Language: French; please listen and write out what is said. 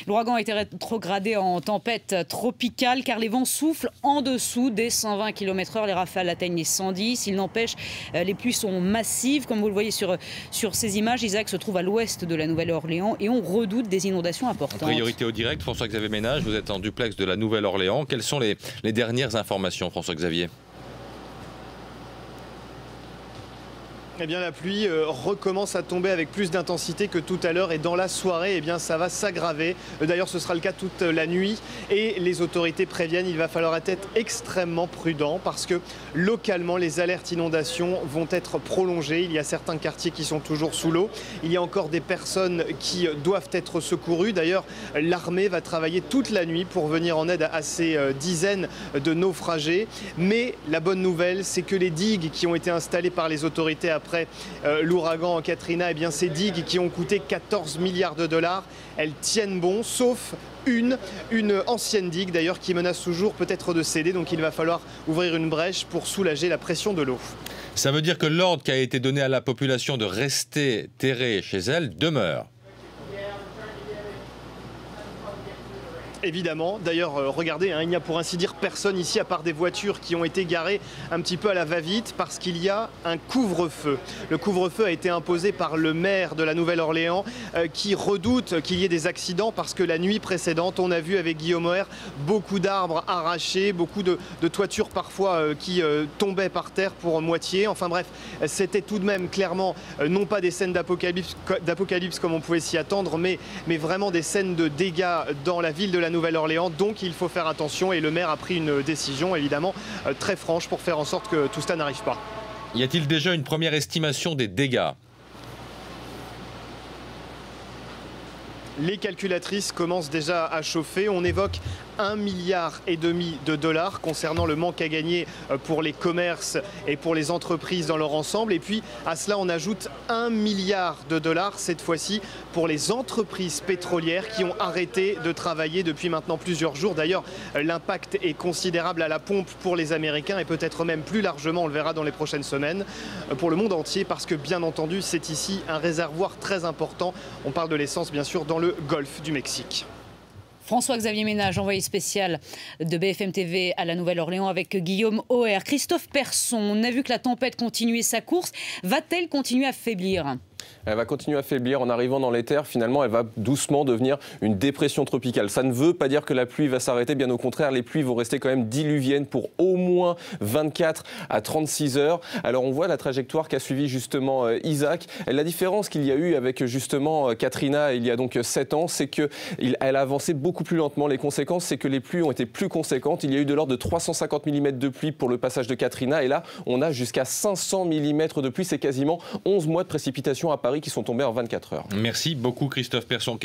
L'ouragan a été rétrogradé en tempête tropicale car les vents soufflent en dessous des 120 km/h. Les rafales atteignent les 110. Il n'empêche, les pluies sont massives. Comme vous le voyez sur ces images, Isaac se trouve à l'ouest de la Nouvelle-Orléans et on redoute des inondations importantes. En priorité au direct, François-Xavier Ménage, vous êtes en duplex de la Nouvelle-Orléans. Quelles sont les dernières informations, François-Xavier ? Eh bien, la pluie recommence à tomber avec plus d'intensité que tout à l'heure et dans la soirée, eh bien, ça va s'aggraver. D'ailleurs, ce sera le cas toute la nuit et les autorités préviennent, il va falloir être extrêmement prudent parce que localement, les alertes inondations vont être prolongées. Il y a certains quartiers qui sont toujours sous l'eau. Il y a encore des personnes qui doivent être secourues. D'ailleurs, l'armée va travailler toute la nuit pour venir en aide à ces dizaines de naufragés. Mais la bonne nouvelle, c'est que les digues qui ont été installées par les autorités après l'ouragan Katrina, eh bien, ces digues qui ont coûté 14 milliards de dollars, elles tiennent bon, sauf une ancienne digue d'ailleurs qui menace toujours peut-être de céder. Donc il va falloir ouvrir une brèche pour soulager la pression de l'eau. Ça veut dire que l'ordre qui a été donné à la population de rester terrée chez elle demeure. Évidemment, d'ailleurs, regardez, il n'y a pour ainsi dire personne ici à part des voitures qui ont été garées un petit peu à la va-vite parce qu'il y a un couvre-feu. Le couvre-feu a été imposé par le maire de la Nouvelle-Orléans qui redoute qu'il y ait des accidents parce que la nuit précédente, on a vu avec Guillaume Oher beaucoup d'arbres arrachés, beaucoup de toitures parfois qui tombaient par terre pour moitié. Enfin bref, c'était tout de même clairement non pas des scènes d'apocalypse comme on pouvait s'y attendre, mais vraiment des scènes de dégâts dans la ville de la Nouvelle-Orléans, donc il faut faire attention et le maire a pris une décision évidemment très franche pour faire en sorte que tout cela n'arrive pas. Y a-t-il déjà une première estimation des dégâts ? Les calculatrices commencent déjà à chauffer. On évoque 1,5 milliard de dollars concernant le manque à gagner pour les commerces et pour les entreprises dans leur ensemble. Et puis à cela, on ajoute 1 milliard de dollars cette fois-ci pour les entreprises pétrolières qui ont arrêté de travailler depuis maintenant plusieurs jours. D'ailleurs, l'impact est considérable à la pompe pour les Américains et peut-être même plus largement, on le verra dans les prochaines semaines, pour le monde entier parce que bien entendu, c'est ici un réservoir très important. On parle de l'essence bien sûr dans le golfe du Mexique. François-Xavier Ménage, envoyé spécial de BFM TV à la Nouvelle-Orléans avec Guillaume Oher. Christophe Persson, on a vu que la tempête continuait sa course. Va-t-elle continuer à faiblir ? Elle va continuer à faiblir en arrivant dans les terres. Finalement, elle va doucement devenir une dépression tropicale. Ça ne veut pas dire que la pluie va s'arrêter. Bien au contraire, les pluies vont rester quand même diluviennes pour au moins 24 à 36 heures. Alors on voit la trajectoire qu'a suivi justement Isaac. La différence qu'il y a eu avec justement Katrina il y a donc 7 ans, c'est qu'elle a avancé beaucoup plus lentement. Les conséquences, c'est que les pluies ont été plus conséquentes. Il y a eu de l'ordre de 350 mm de pluie pour le passage de Katrina. Et là, on a jusqu'à 500 mm de pluie. C'est quasiment 11 mois de précipitations à Paris qui sont tombés en 24 heures. Merci beaucoup Christophe Persson.